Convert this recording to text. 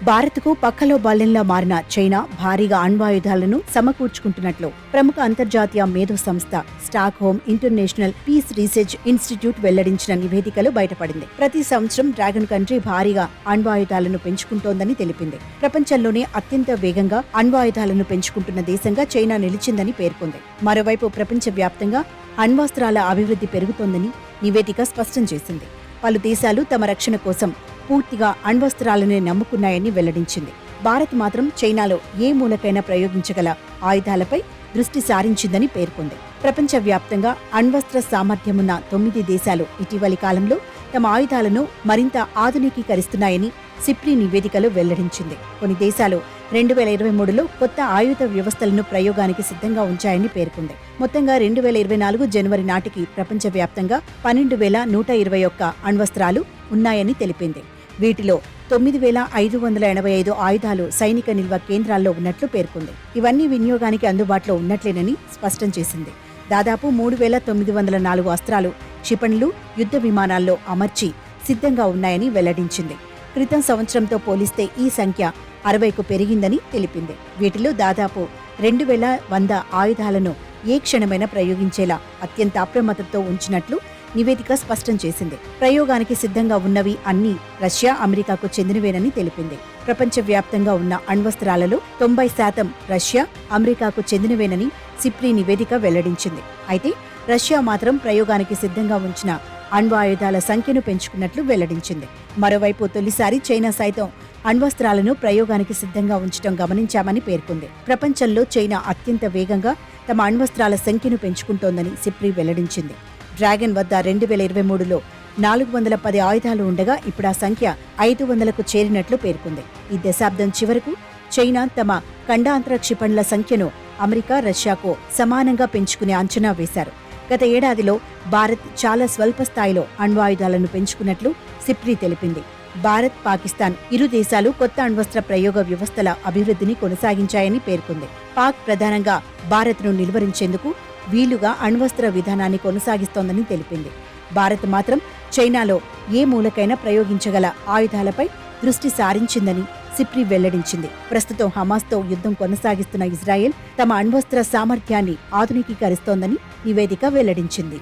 భారత్కు పక్కలో బల్లెంలా మారిన చైనా భారీగా అణ్వాయుధాలను సమకూర్చుకుంటున్నట్లు ప్రముఖ అంతర్జాతీయ మేధో సంస్థ Stockholm international peace research institute వెల్లడించిన నివేదికలో బయటపడింది. ప్రతి సంవత్సరం డ్రాగన్ కంట్రీ భారీగా అణ్వాయుధాలను పెంచుకుంటోందని తెలిపింది. ప్రపంచంలోనే అత్యంత వేగంగా అణ్వాయుధాలను పెంచుకుంటున్న దేశంగా చైనా నిలిచిందని పేర్కొంది. మరోవైపు ప్రపంచవ్యాప్తంగా అణ్వాస్త్రాల అభివృద్ధి పెరుగుతోందని నివేదిక స్పష్టం చేసింది. పలు దేశాలు తమ రక్షణ కోసం పూర్తిగా అణ్వస్త్రాలనే నమ్ముకున్నాయని వెల్లడించింది. భారత్ మాత్రం చైనాలో ఏ మూలకైనా ప్రయోగించగల ఆయుధాలపై దృష్టి సారించిందని పేర్కొంది. ప్రపంచవ్యాప్తంగా అణ్వస్త్ర సామర్థ్యమున్న 9 దేశాలు ఇటీవలి కాలంలో తమ ఆయుధాలను మరింత ఆధునికీకరిస్తున్నాయని సిప్రీ నివేదికలో వెల్లడించింది. కొన్ని దేశాలు 2023లో కొత్త ఆయుధ వ్యవస్థలను ప్రయోగానికి సిద్ధంగా ఉంచాయని పేర్కొంది. మొత్తంగా 2024 జనవరి నాటికి ప్రపంచవ్యాప్తంగా 12,121 అణ్వస్త్రాలు ఉన్నాయని తెలిపింది. వీటిలో 9,585 ఆయుధాలు సైనిక నిల్వ కేంద్రాల్లో ఉన్నట్లు పేర్కొంది. ఇవన్నీ వినియోగానికి అందుబాటులో ఉన్నట్లేనని స్పష్టం చేసింది. దాదాపు 3,904 అస్త్రాలు, క్షిపణులు, యుద్ధ విమానాల్లో అమర్చి సిద్ధంగా ఉన్నాయని వెల్లడించింది. క్రితం సంవత్సరంతో పోలిస్తే ఈ సంఖ్య 60కు పెరిగిందని తెలిపింది. వీటిలో దాదాపు 2,100 ఆయుధాలను ఏ క్షణమైనా ప్రయోగించేలా అత్యంత అప్రమత్తతో ఉంచినట్లు నివేదిక స్పష్టం చేసింది. ప్రయోగానికి సిద్ధంగా ఉన్నవి అన్నీ రష్యా, అమెరికాకు చెందినవేనని తెలిపింది. ప్రపంచవ్యాప్తంగా ఉన్న అణ్వస్త్రాలలో 90% రష్యా, అమెరికాకు చెందినవేనని సిప్రీ నివేదిక వెల్లడించింది. అయితే రష్యా మాత్రం ప్రయోగానికి సిద్ధంగా ఉంచిన అణ్వాయుధాల సంఖ్యను పెంచుకున్నట్లు వెల్లడించింది. మరోవైపు తొలిసారి చైనా సైతం అణ్వస్త్రాలను ప్రయోగానికి సిద్ధంగా ఉంచడం గమనించామని పేర్కొంది. ప్రపంచంలో చైనా అత్యంత వేగంగా తమ అణ్వస్త్రాల సంఖ్యను పెంచుకుంటోందని సిప్రీ వెల్లడించింది. డ్రాగన్ వద్ద 2023లో 410 ఆయుధాలు ఉండగా ఇప్పుడు ఆ సంఖ్య 500కు చేరినట్లు పేర్కొంది. ఈ దశాబ్దం చివరకు చైనా తమ ఖండాంతర క్షిపణుల సంఖ్యను అమెరికా, రష్యాకు సమానంగా పెంచుకునే అంచనా వేశారు. గత ఏడాదిలో భారత్ చాలా స్వల్ప స్థాయిలో అణ్వాయుధాలను పెంచుకున్నట్లు సిప్రీ తెలిపింది. భారత్, పాకిస్తాన్ ఇరు దేశాలు కొత్త అణ్వస్త్ర ప్రయోగ వ్యవస్థల అభివృద్ధిని కొనసాగించాయని పేర్కొంది. పాక్ ప్రధానంగా భారత్ను నిలువరించేందుకు వీలుగా అణ్వస్త్ర విధానాన్ని కొనసాగిస్తోందని తెలిపింది. భారత్ మాత్రం చైనాలో ఏ మూలకైనా ప్రయోగించగల ఆయుధాలపై దృష్టి సారించిందని సిప్రీ వెల్లడించింది. ప్రస్తుతం హమాస్తో యుద్ధం కొనసాగిస్తున్న ఇజ్రాయెల్ తమ అణ్వస్త్ర సామర్థ్యాన్ని ఆధునికీకరిస్తోందని నివేదిక వెల్లడించింది.